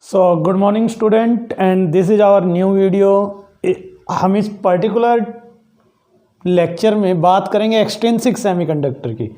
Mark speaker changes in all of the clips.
Speaker 1: Good morning student and this is our new video. हम इस particular lecture में बात करेंगे एक्सट्रिंसिक सेमीकंडक्टर की।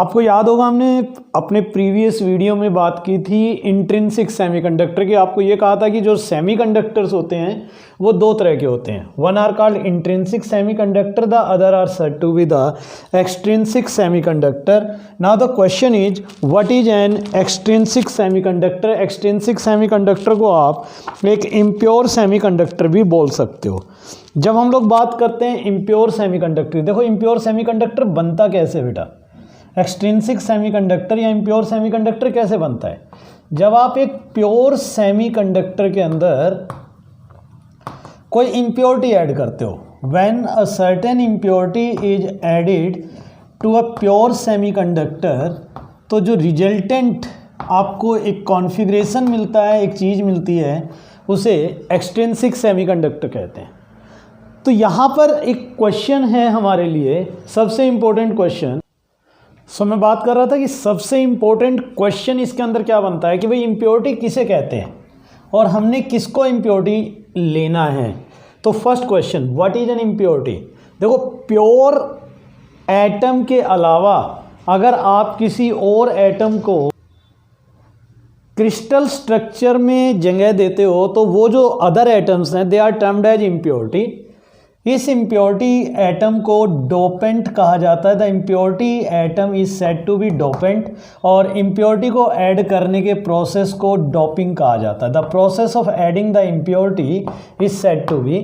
Speaker 1: आपको याद होगा हमने अपने प्रीवियस वीडियो में बात की थी इंट्रिंसिक सेमीकंडक्टर की। आपको ये कहा था कि जो सेमीकंडक्टर्स होते हैं वो दो तरह के होते हैं, one are called intrinsic semiconductor, the other are said to be the extrinsic semiconductor. Now the question is what is an extrinsic semiconductor. Extrinsic semiconductor को आप एक इम्प्योर सेमीकंडक्टर भी बोल सकते हो। जब हम लोग बात करते हैं इम्प्योर सेमीकंडक्टर, देखो इम्प्योर सेमीकंडक्टर बनता कैसे बेटा, एक्सट्रिंसिक सेमीकंडक्टर या इम्प्योर सेमीकंडक्टर कैसे बनता है। जब आप एक प्योर सेमीकंडक्टर के अंदर कोई इम्प्योरिटी ऐड करते हो, when a certain impurity is added to a pure semiconductor, तो जो रिजल्टेंट आपको एक कॉन्फ़िगरेशन मिलता है, एक चीज़ मिलती है, उसे एक्सट्रिंसिक सेमीकंडक्टर कहते हैं। तो यहाँ पर एक क्वेश्चन है हमारे लिए, सबसे इम्पोर्टेंट क्वेश्चन। मैं बात कर रहा था कि सबसे इम्पोर्टेंट क्वेश्चन इसके अंदर क्या बनता है कि भाई इम्प्योरिटी किसे कहते हैं और हमने किसको इम्प्योरिटी लेना है। तो first question, what is N impurity. देखो प्योर एटम के अलावा अगर आप किसी और एटम को क्रिस्टल स्ट्रक्चर में जगह देते हो तो वो जो अदर एटम्स हैं they are termed as impurity. इस इम्प्योरिटी एटम को डोपेंट कहा जाता है। The impurity atom is said to be dopant, और इम्प्योरिटी को ऐड करने के प्रोसेस को डोपिंग कहा जाता है। The process of adding the impurity is said to be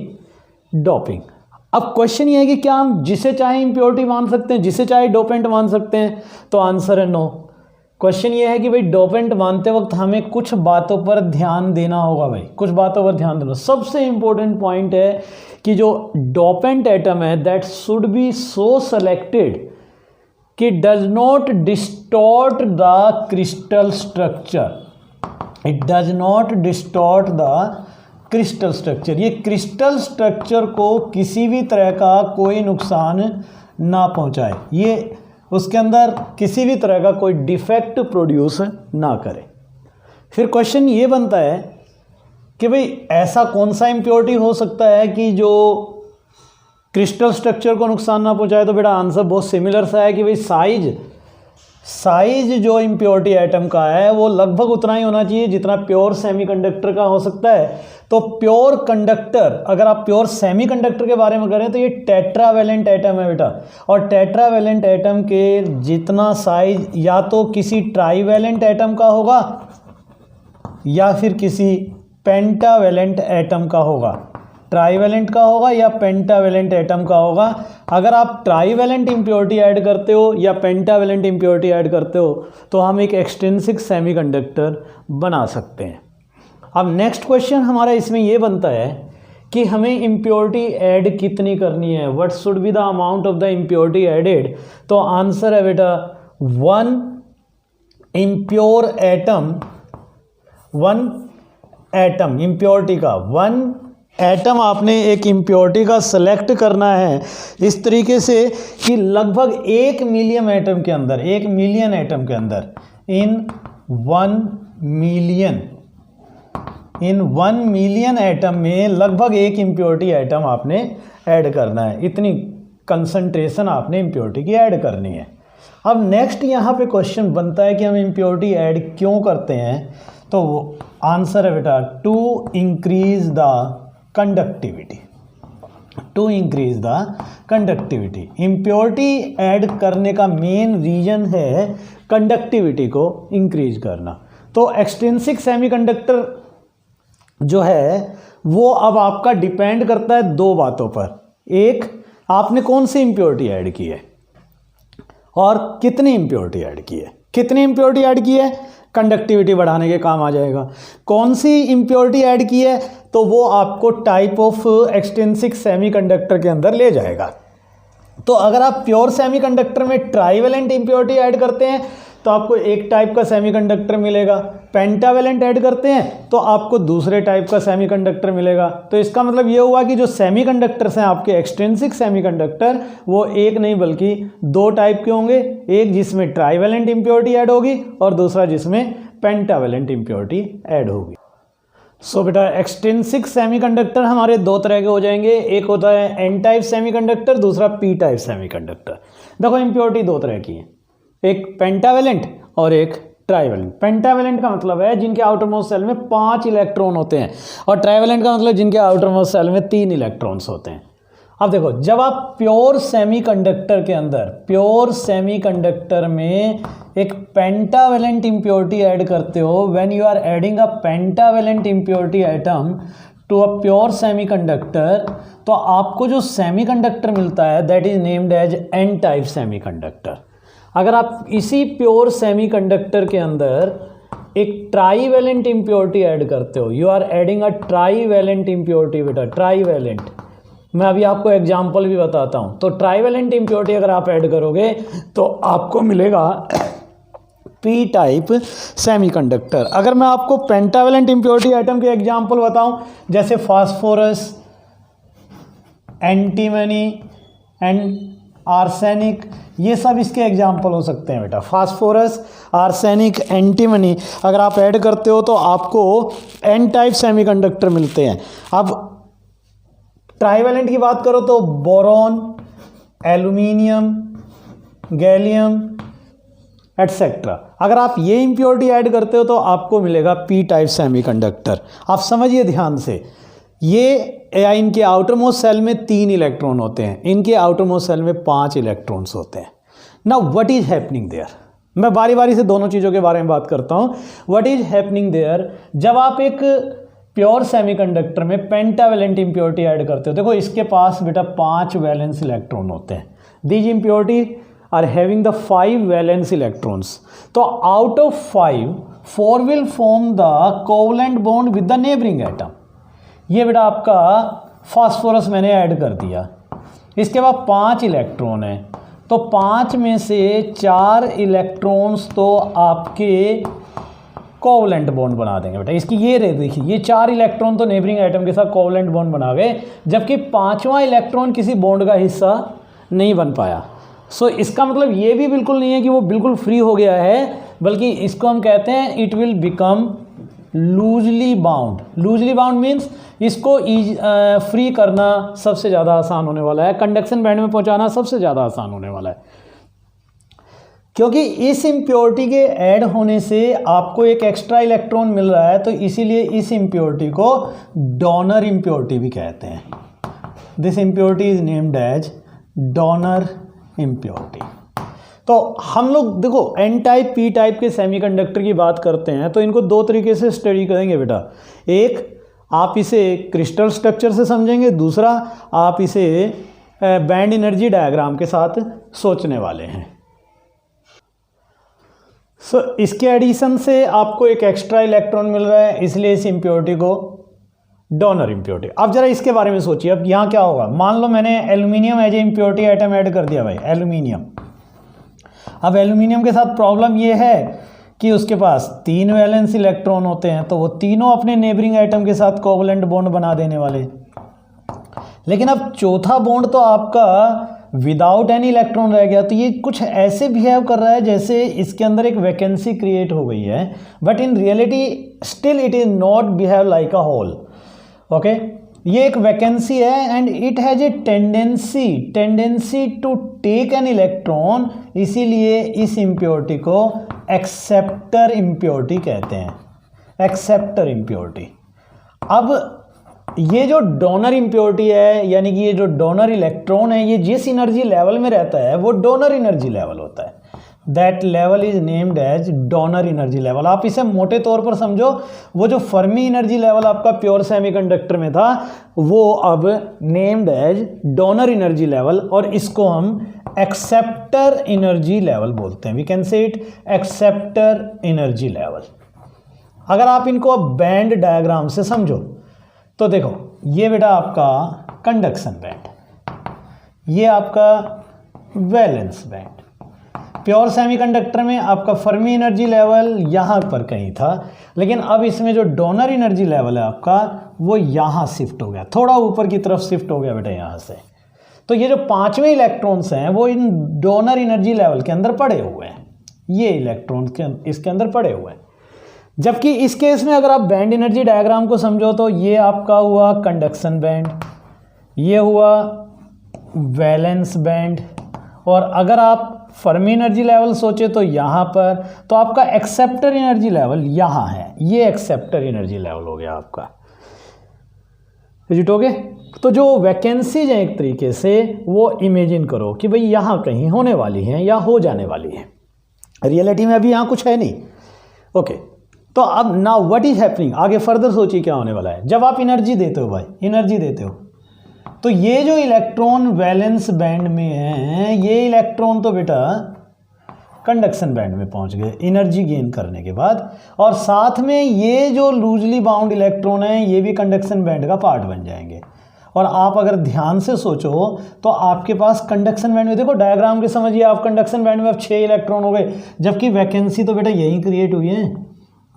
Speaker 1: doping. अब क्वेश्चन ये है कि क्या हम जिसे चाहे इम्प्योरिटी मान सकते हैं, जिसे चाहे डोपेंट मान सकते हैं, तो आंसर है नो। क्वेश्चन ये है कि भाई डोपेंट मानते वक्त हमें कुछ बातों पर ध्यान देना होगा। भाई कुछ बातों पर ध्यान देना, सबसे इंपॉर्टेंट पॉइंट है कि जो डोपेंट एटम है that should be so selected कि does not distort the crystal structure. It does not distort the crystal structure. ये क्रिस्टल स्ट्रक्चर को किसी भी तरह का कोई नुकसान ना पहुंचाए, ये उसके अंदर किसी भी तरह का कोई डिफेक्ट प्रोड्यूस ना करे। फिर क्वेश्चन ये बनता है कि भाई ऐसा कौन सा इम्प्योरिटी हो सकता है कि जो क्रिस्टल स्ट्रक्चर को नुकसान ना पहुंचाए। तो बेटा आंसर बहुत सिमिलर सा है कि भाई साइज जो इम्प्योरिटी एटम का है वो लगभग उतना ही होना चाहिए जितना प्योर सेमीकंडक्टर का हो सकता है। तो प्योर कंडक्टर, अगर आप प्योर सेमीकंडक्टर के बारे में करें तो ये टेट्रावेलेंट एटम है बेटा, और टेट्रावेलेंट एटम के जितना साइज या तो किसी ट्राईवेलेंट एटम का होगा या फिर किसी पेंटावेलेंट एटम का होगा। ट्राईवेलेंट का होगा या पेंटावेलेंट एटम का होगा। अगर आप ट्राईवेलेंट इम्प्योरिटी ऐड करते हो या पेंटावेलेंट इम्प्योरिटी ऐड करते हो तो हम एक एक्सट्रिंसिक सेमीकंडक्टर बना सकते हैं। अब नेक्स्ट क्वेश्चन हमारा इसमें यह बनता है कि हमें इम्प्योरिटी ऐड कितनी करनी है, what should be the amount of the impurity added. तो आंसर है बेटा one impure atom, one atom impurity का, वन एटम आपने एक इम्प्योरिटी का सेलेक्ट करना है इस तरीके से कि लगभग 1 मिलियन एटम के अंदर, 1 मिलियन एटम के अंदर, इन 1 मिलियन एटम में लगभग एक इम्प्योरिटी एटम आपने ऐड करना है। इतनी कंसंट्रेशन आपने इम्प्योरिटी की ऐड करनी है। अब नेक्स्ट यहाँ पे क्वेश्चन बनता है कि हम इम्प्योरिटी ऐड क्यों करते हैं। तो आंसर है बेटा to increase the conductivity. To increase the conductivity. Impurity add करने का मेन रीजन है कंडक्टिविटी को इंक्रीज करना। तो एक्सट्रिंसिक सेमीकंडक्टर जो है वो अब आपका डिपेंड करता है दो बातों पर। एक, आपने कौन सी इम्प्योरिटी ऐड की है और कितनी इम्प्योरिटी ऐड की है। कितनी इम्प्योरिटी ऐड की है, कंडक्टिविटी बढ़ाने के काम आ जाएगा। कौन सी इम्प्योरिटी ऐड की है तो वो आपको टाइप ऑफ एक्सट्रिंसिक सेमीकंडक्टर के अंदर ले जाएगा। तो अगर आप प्योर सेमीकंडक्टर में ट्राईवेलेंट इम्प्योरिटी ऐड करते हैं तो आपको एक टाइप का सेमीकंडक्टर मिलेगा, पेंटावेलेंट ऐड करते हैं तो आपको दूसरे टाइप का सेमीकंडक्टर मिलेगा। तो इसका मतलब ये हुआ कि जो सेमीकंडक्टर्स हैं आपके एक्सट्रिंसिक सेमीकंडक्टर, वो एक नहीं बल्कि दो टाइप के होंगे, एक जिसमें ट्राईवेलेंट इम्प्योरिटी ऐड होगी और दूसरा जिसमें पेंटावेलेंट इम्प्योरिटी ऐड होगी। सो बेटा एक्सट्रिंसिक सेमीकंडक्टर हमारे दो तरह के हो जाएंगे, एक होता है एन टाइप सेमीकंडक्टर, दूसरा पी टाइप सेमीकंडक्टर। देखो इम्प्योरिटी दो तरह की है, एक पेंटावेलेंट और एक ट्राइवेलेंट। पेंटावेलेंट का मतलब है जिनके आउटर मोस्ट सेल में 5 इलेक्ट्रॉन होते हैं, और ट्राइवेलेंट का मतलब जिनके आउटर मोस्ट सेल में 3 इलेक्ट्रॉन्स होते हैं। अब देखो जब आप प्योर सेमीकंडक्टर के अंदर, प्योर सेमीकंडक्टर में एक पेंटावेलेंट इम्प्योरिटी ऐड करते हो, when you are adding a pentavalent impurity atom to a pure semiconductor, तो आपको जो सेमीकंडक्टर मिलता है that is named as N type semiconductor. अगर आप इसी प्योर सेमीकंडक्टर के अंदर एक ट्राईवेलेंट इम्प्योरिटी ऐड करते हो, you are adding a trivalent impurity बेटा, ट्राईवेलेंट। मैं अभी आपको एग्जांपल भी बताता हूं। तो ट्राईवेलेंट इम्प्योरिटी अगर आप ऐड करोगे तो आपको मिलेगा पी टाइप सेमीकंडक्टर। अगर मैं आपको पेंटावेलेंट इम्प्योरिटी आइटम के एग्जांपल बताऊं, जैसे फास्फोरस, एंटीमनी एंड आर्सेनिक, ये सब इसके एग्जाम्पल हो सकते हैं बेटा। फास्फोरस, आर्सेनिक, एंटीमनी अगर आप ऐड करते हो तो आपको एन टाइप सेमीकंडक्टर मिलते हैं। अब ट्राईवेलेंट की बात करो तो बोरॉन, एल्यूमिनियम, गैलियम एटसेट्रा। अगर आप ये इम्प्योरिटी ऐड करते हो तो आपको मिलेगा पी टाइप सेमीकंडक्टर। आप समझिए ध्यान से, ये इनके आउटर मोस्ट सेल में 3 इलेक्ट्रॉन होते हैं, इनके आउटर मोस्ट सेल में 5 इलेक्ट्रॉन्स होते हैं। Now what is happening there, मैं बारी बारी से दोनों चीज़ों के बारे में बात करता हूँ। व्हाट इज हैपनिंग देयर, जब आप एक प्योर सेमीकंडक्टर में पेंटावेलेंट इम्प्योरिटी ऐड करते हो, देखो इसके पास बेटा 5 वैलेंस इलेक्ट्रॉन होते हैं। These impurity are having the 5 valence electrons. तो out of 5, 4 will form the covalent bond with the neighbouring atom. ये बेटा आपका फास्फोरस मैंने ऐड कर दिया, इसके बाद 5 इलेक्ट्रॉन है, तो 5 में से 4 इलेक्ट्रॉन्स तो आपके कोवलेंट बॉन्ड बना देंगे बेटा। इसकी ये रे देखिए, ये 4 इलेक्ट्रॉन तो नेबरिंग एटम के साथ कोवलेंट बॉन्ड बना गए, जबकि 5वां इलेक्ट्रॉन किसी बॉन्ड का हिस्सा नहीं बन पाया। सो इसका मतलब ये भी बिल्कुल नहीं है कि वो बिल्कुल फ्री हो गया है, बल्कि इसको हम कहते हैं it will become loosely bound. Loosely bound means इसको फ्री करना सबसे ज़्यादा आसान होने वाला है, कंडक्शन बैंड में पहुंचाना सबसे ज़्यादा आसान होने वाला है, क्योंकि इस इम्प्योरिटी के ऐड होने से आपको एक एक्स्ट्रा इलेक्ट्रॉन मिल रहा है। तो इसीलिए इस इम्प्योरिटी को डोनर इम्प्योरिटी भी कहते हैं। This impurity is named as donor impurity. तो हम लोग देखो एन टाइप पी टाइप के सेमीकंडक्टर की बात करते हैं तो इनको 2 तरीके से स्टडी करेंगे बेटा। एक, आप इसे क्रिस्टल स्ट्रक्चर से समझेंगे, दूसरा आप इसे बैंड एनर्जी डायग्राम के साथ सोचने वाले हैं। सो इसके एडिशन से आपको एक एक्स्ट्रा इलेक्ट्रॉन मिल रहा है, इसलिए इस इम्प्योरिटी को डोनर इम्प्योरिटी। अब जरा इसके बारे में सोचिए, अब यहाँ क्या होगा। मान लो मैंने aluminium as a impurity atom add कर दिया भाई, एल्यूमिनियम। अब एल्यूमिनियम के साथ प्रॉब्लम ये है कि उसके पास 3 वैलेंस इलेक्ट्रॉन होते हैं, तो वो तीनों अपने नेबरिंग आइटम के साथ कोवलेंट बॉन्ड बना देने वाले। लेकिन अब चौथा बॉन्ड तो आपका विदाउट एनी इलेक्ट्रॉन रह गया, तो ये कुछ ऐसे बिहेव कर रहा है जैसे इसके अंदर एक वैकेंसी क्रिएट हो गई है, but in reality still it is not behave like a hole. Okay, ये एक वैकेंसी है and it has a tendency to take an electron, इसीलिए इस इम्प्योरिटी को एक्सेप्टर इम्प्योरिटी कहते हैं, एक्सेप्टर इम्प्योरिटी। अब ये जो डोनर इम्प्योरिटी है, यानी कि ये जो डोनर इलेक्ट्रॉन है, ये जिस एनर्जी लेवल में रहता है वो डोनर एनर्जी लेवल होता है। That level is named as donor energy level. आप इसे मोटे तौर पर समझो, वो जो फर्मी एनर्जी लेवल आपका प्योर सेमीकंडक्टर में था वो अब named as donor energy level, और इसको हम एक्सेप्टर एनर्जी लेवल बोलते हैं। We can say it acceptor energy level. अगर आप इनको अब बैंड डायग्राम से समझो तो देखो, ये बेटा आपका कंडक्शन बैंड, ये आपका वैलेंस बैंड। प्योर सेमीकंडक्टर में आपका फर्मी एनर्जी लेवल यहाँ पर कहीं था, लेकिन अब इसमें जो डोनर एनर्जी लेवल है आपका वो यहाँ शिफ्ट हो गया, थोड़ा ऊपर की तरफ शिफ्ट हो गया बेटा यहाँ से। तो ये जो 5वें इलेक्ट्रॉन्स हैं वो इन डोनर एनर्जी लेवल के अंदर पड़े हुए हैं, ये इलेक्ट्रॉन इसके अंदर पड़े हुए हैं। जबकि इस केस में अगर आप बैंड एनर्जी डायग्राम को समझो तो ये आपका हुआ कंडक्शन बैंड, ये हुआ वैलेंस बैंड, और अगर आप फर्मी एनर्जी लेवल सोचे तो यहाँ पर, तो आपका एक्सेप्टर एनर्जी लेवल यहाँ है, ये एक्सेप्टर एनर्जी लेवल हो गया आपका। जुटोगे? तो जो वैकेंसीज हैं एक तरीके से वो इमेजिन करो कि भाई यहाँ कहीं होने वाली हैं या हो जाने वाली हैं। रियलिटी में अभी यहाँ कुछ है नहीं। ओके, तो अब नाउ व्हाट इज हैपनिंग, आगे फर्दर सोचिए क्या होने वाला है। जब आप एनर्जी देते हो भाई, एनर्जी देते हो, तो ये जो इलेक्ट्रॉन वैलेंस बैंड में है, ये इलेक्ट्रॉन तो बेटा कंडक्शन बैंड में पहुंच गए एनर्जी गेन करने के बाद, और साथ में ये जो लूजली बाउंड इलेक्ट्रॉन है ये भी कंडक्शन बैंड का पार्ट बन जाएंगे। और आप अगर ध्यान से सोचो तो आपके पास कंडक्शन बैंड में, देखो डायग्राम के समझिए आप, कंडक्शन बैंड में अब 6 इलेक्ट्रॉन हो गए, जबकि वैकेंसी तो बेटा यही क्रिएट हुई है,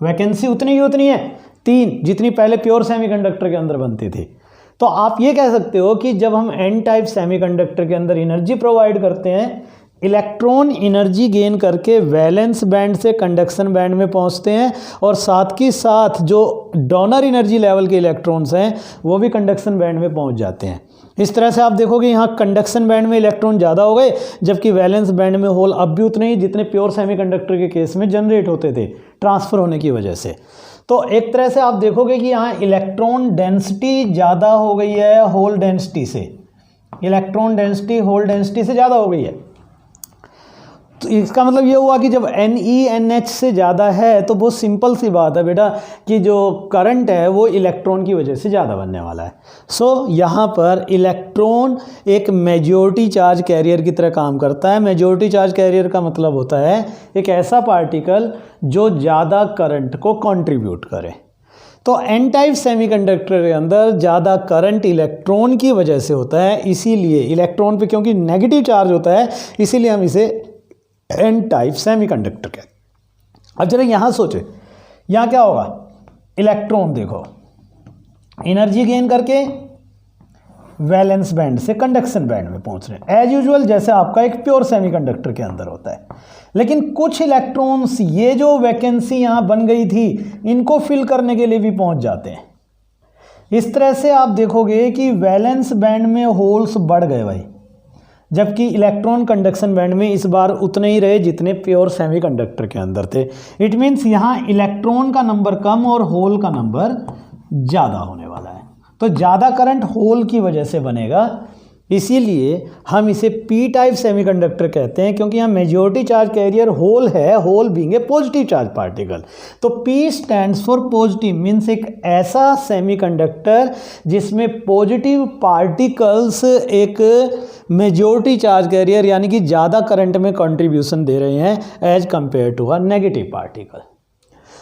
Speaker 1: वैकेंसी उतनी ही उतनी है 3 जितनी पहले प्योर सेमीकंडक्टर के अंदर बनती थी। तो आप ये कह सकते हो कि जब हम एन टाइप सेमीकंडक्टर के अंदर एनर्जी प्रोवाइड करते हैं, इलेक्ट्रॉन एनर्जी गेन करके वैलेंस बैंड से कंडक्शन बैंड में पहुंचते हैं, और साथ ही साथ जो डोनर एनर्जी लेवल के इलेक्ट्रॉन्स हैं वो भी कंडक्शन बैंड में पहुंच जाते हैं। इस तरह से आप देखोगे यहाँ कंडक्शन बैंड में इलेक्ट्रॉन ज़्यादा हो गए, जबकि वैलेंस बैंड में होल अब भी उतने ही जितने प्योर सेमीकंडक्टर के केस में जनरेट होते थे ट्रांसफ़र होने की वजह से। तो एक तरह से आप देखोगे कि यहाँ इलेक्ट्रॉन डेंसिटी ज़्यादा हो गई है होल डेंसिटी से, इलेक्ट्रॉन डेंसिटी होल डेंसिटी से ज़्यादा हो गई है। तो इसका मतलब ये हुआ कि जब NeNH से ज़्यादा है तो बहुत सिंपल सी बात है बेटा कि जो करंट है वो इलेक्ट्रॉन की वजह से ज़्यादा बनने वाला है। सो यहाँ पर इलेक्ट्रॉन एक मेजॉरिटी चार्ज कैरियर की तरह काम करता है। मेजॉरिटी चार्ज कैरियर का मतलब होता है एक ऐसा पार्टिकल जो ज़्यादा करंट को कंट्रीब्यूट करे। तो एन टाइप सेमीकंडक्टर के अंदर ज़्यादा करंट इलेक्ट्रॉन की वजह से होता है, इसीलिए इलेक्ट्रॉन पे क्योंकि नेगेटिव चार्ज होता है इसीलिए हम इसे एन टाइप सेमीकंडक्टर कहते हैं। अब जरा यहाँ सोचे, यहाँ क्या होगा, इलेक्ट्रॉन देखो एनर्जी गेन करके वैलेंस बैंड से कंडक्शन बैंड में पहुंच रहे हैं एज यूजुअल, जैसे आपका एक प्योर सेमीकंडक्टर के अंदर होता है। लेकिन कुछ इलेक्ट्रॉन्स ये जो वैकेंसी यहाँ बन गई थी इनको फिल करने के लिए भी पहुंच जाते हैं। इस तरह से आप देखोगे कि वैलेंस बैंड में होल्स बढ़ गए भाई, जबकि इलेक्ट्रॉन कंडक्शन बैंड में इस बार उतने ही रहे जितने प्योर सेमीकंडक्टर के अंदर थे। इट मीन्स यहाँ इलेक्ट्रॉन का नंबर कम और होल का नंबर ज़्यादा होने वाला है। तो ज़्यादा करंट होल की वजह से बनेगा, इसीलिए हम इसे पी टाइप सेमीकंडक्टर कहते हैं, क्योंकि यहाँ मेजॉरिटी चार्ज कैरियर होल है, hole being a positive charge particle. तो P stands for positive, means एक ऐसा सेमीकंडक्टर जिसमें पॉजिटिव पार्टिकल्स एक मेजॉरिटी चार्ज कैरियर यानी कि ज़्यादा करंट में कंट्रीब्यूशन दे रहे हैं as compare to a negative particle.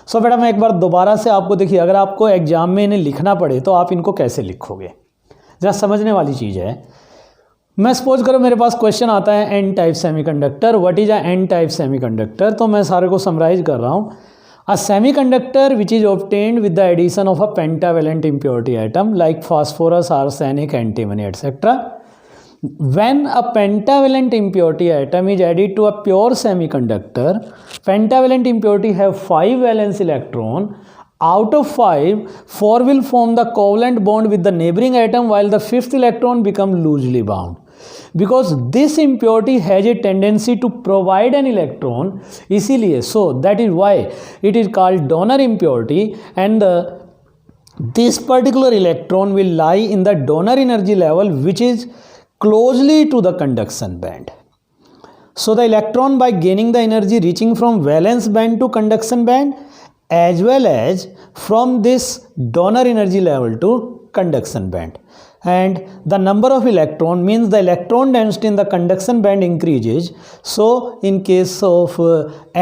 Speaker 1: So बेटा मैं एक बार दोबारा से आपको देखिए, अगर आपको एग्जाम में इन्हें लिखना पड़े तो आप इनको कैसे लिखोगे, ज़रा समझने वाली चीज़ है। मैं सपोज करो मेरे पास क्वेश्चन आता है N type semiconductor, what is a N type semiconductor, तो मैं सारे को समराइज कर रहा हूँ। A semiconductor which is obtained with the addition of a pentavalent impurity atom like phosphorus, arsenic, antimony etcetera. When a pentavalent impurity atom is added to a pure semiconductor, pentavalent impurity have 5 valence electron. Out of 5, 4 will form the covalent bond with the neighboring atom, while the 5th electron become loosely bound. Because this impurity has a tendency to provide an electron, इसीलिए so that is why it is called donor impurity, and this particular electron will lie in the donor energy level which is closely to the conduction band. So the electron by gaining the energy reaching from valence band to conduction band as well as from this donor energy level to conduction band, and the number of electron means the electron density in the conduction band increases. So in case of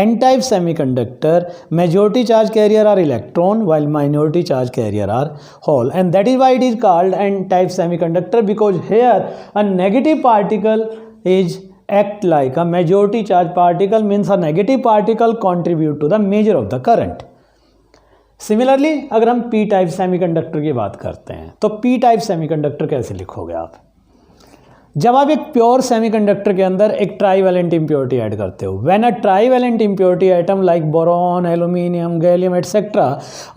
Speaker 1: n type semiconductor, majority charge carrier are electron while minority charge carrier are hole, and that is why it is called n type semiconductor, because here a negative particle is act like a majority charge particle, means a negative particle contribute to the measure of the current. Similarly अगर हम P type semiconductor की बात करते हैं तो P type semiconductor कैसे लिखोगे आप, जब आप एक प्योर सेमीकंडक्टर के अंदर एक ट्राईवैलेंट इम्प्योरिटी ऐड करते हो, when a trivalent impurity atom like boron, aluminium, gallium etcetera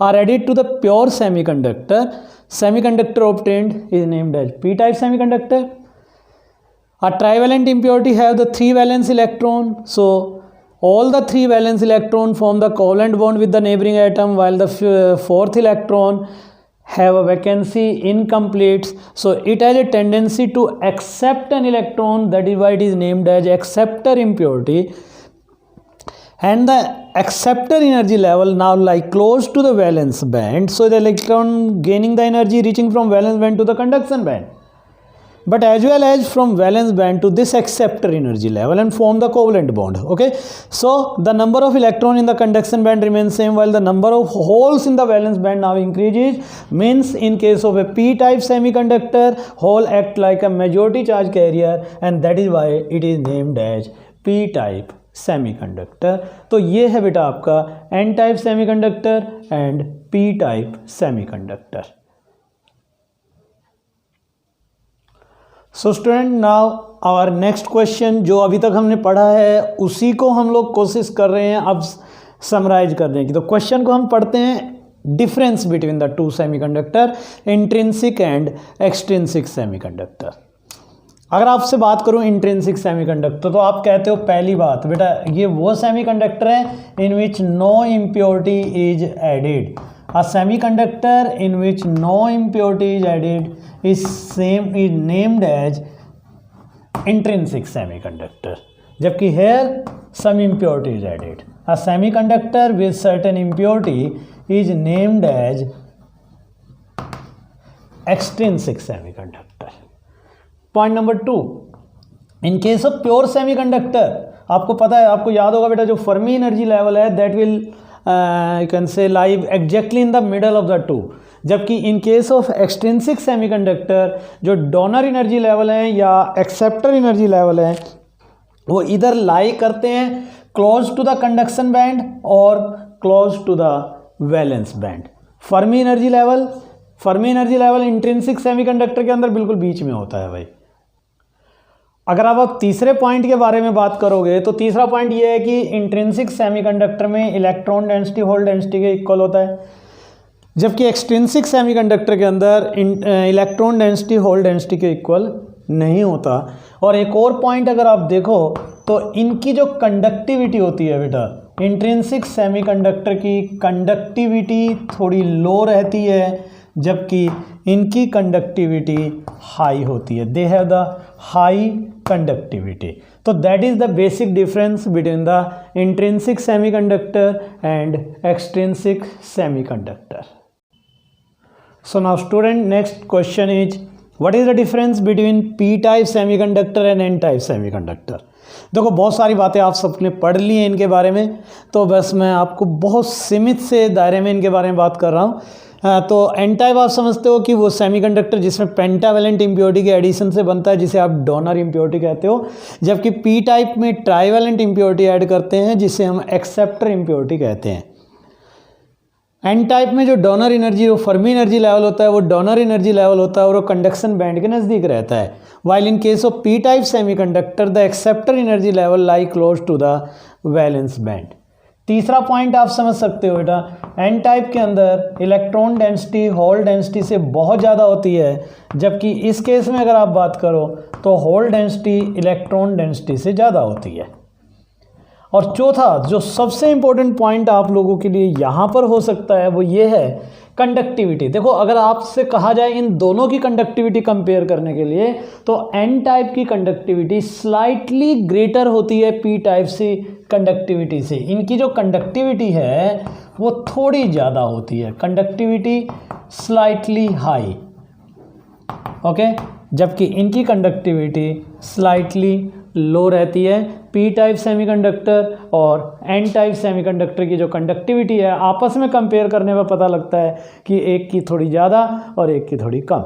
Speaker 1: are added to the pure semiconductor, semiconductor obtained is named as p-type semiconductor. A trivalent impurity have the 3 valence electron, so all the 3 valence electron form the covalent bond with the neighboring atom, while the 4th electron have a vacancy, incomplete, so it has a tendency to accept an electron, that is why it is named as acceptor impurity. And the acceptor energy level now lie close to the valence band, so the electron gaining the energy reaching from valence band to the conduction band, but as well as from valence band to this acceptor energy level and form the covalent bond. Okay, so the number of electron in the conduction band remains same, while the number of holes in the valence band now increases. Means in case of a p-type semiconductor, hole act like a majority charge carrier, and that is why it is named as p-type semiconductor. तो ये है बेटा आपका N type semiconductor and P type semiconductor. So student, now our next question, जो अभी तक हमने पढ़ा है उसी को हम लोग कोशिश कर रहे हैं अब समराइज करने की. तो क्वेश्चन को हम पढ़ते हैं, difference between the two semiconductor, intrinsic and extrinsic semiconductor. अगर आपसे बात करूं इंट्रिंसिक सेमीकंडक्टर, तो आप कहते हो पहली बात बेटा ये वो सेमीकंडक्टर है in which no impurity is added. A semiconductor in which no impurity is added is named as intrinsic semiconductor, जबकि here some impurity is added. A semiconductor with certain impurity is named as extrinsic semiconductor. Point number 2, in case of pure semiconductor, आपको पता है, आपको याद होगा बेटा जो Fermi energy level है that will you can say lie exactly in the middle of the two. जबकि in case of extrinsic semiconductor जो डोनर एनर्जी लेवल है या एक्सेप्टर एनर्जी लेवल है वो इधर लाई करते हैं close to the conduction band और close to the valence band. Fermi energy level intrinsic semiconductor के अंदर बिल्कुल बीच में होता है भाई. अगर आप तीसरे पॉइंट के बारे में बात करोगे तो तीसरा पॉइंट ये है कि इंट्रिंसिक सेमीकंडक्टर में इलेक्ट्रॉन डेंसिटी होल डेंसिटी के इक्वल होता है, जबकि एक्सट्रिंसिक सेमीकंडक्टर के अंदर इलेक्ट्रॉन डेंसिटी होल डेंसिटी के इक्वल नहीं होता. और एक और पॉइंट अगर आप देखो तो इनकी जो कंडक्टिविटी होती है बेटा, इंट्रिंसिक सेमीकंडक्टर की कंडक्टिविटी थोड़ी लो रहती है, जबकि इनकी कंडक्टिविटी हाई होती है. They have the high conductivity. तो that is the basic difference between the intrinsic semiconductor and extrinsic semiconductor. So now student, next question is what is the difference between P type semiconductor and N type semiconductor. देखो बहुत सारी बातें आप सबने पढ़ ली हैं इनके बारे में, तो बस मैं आपको बहुत सीमित से दायरे में इनके बारे में बात कर रहा हूँ. तो एन टाइप आप समझते हो कि वो सेमीकंडक्टर जिसमें पेंटावैलेंट इम्प्योरिटी के एडिशन से बनता है, जिसे आप डोनर इम्प्योरिटी कहते हो, जबकि पी टाइप में ट्राईवैलेंट इम्प्योरिटी ऐड करते हैं जिसे हम एक्सेप्टर इम्प्योरिटी कहते हैं. एन टाइप में जो डोनर एनर्जी, वो फर्मी एनर्जी लेवल होता है, वो डोनर एनर्जी लेवल होता है और वो कंडक्शन बैंड के नज़दीक रहता है. While in case of P type semiconductor the acceptor energy level lie close to the valence band. तीसरा पॉइंट आप समझ सकते हो बेटा, एन टाइप के अंदर इलेक्ट्रॉन डेंसिटी होल डेंसिटी से बहुत ज़्यादा होती है, जबकि इस केस में अगर आप बात करो तो होल डेंसिटी इलेक्ट्रॉन डेंसिटी से ज़्यादा होती है. और चौथा जो सबसे इम्पोर्टेंट पॉइंट आप लोगों के लिए यहाँ पर हो सकता है वो ये है कंडक्टिविटी. देखो अगर आपसे कहा जाए इन दोनों की कंडक्टिविटी कंपेयर करने के लिए, तो एन टाइप की कंडक्टिविटी स्लाइटली ग्रेटर होती है पी टाइप से कंडक्टिविटी से. इनकी जो कंडक्टिविटी है वो थोड़ी ज़्यादा होती है, कंडक्टिविटी स्लाइटली हाई, ओके, जबकि इनकी कंडक्टिविटी स्लाइटली लो रहती है. पी टाइप सेमीकंडक्टर और एन टाइप सेमीकंडक्टर की जो कंडक्टिविटी है आपस में कंपेयर करने में पता लगता है कि एक की थोड़ी ज़्यादा और एक की थोड़ी कम.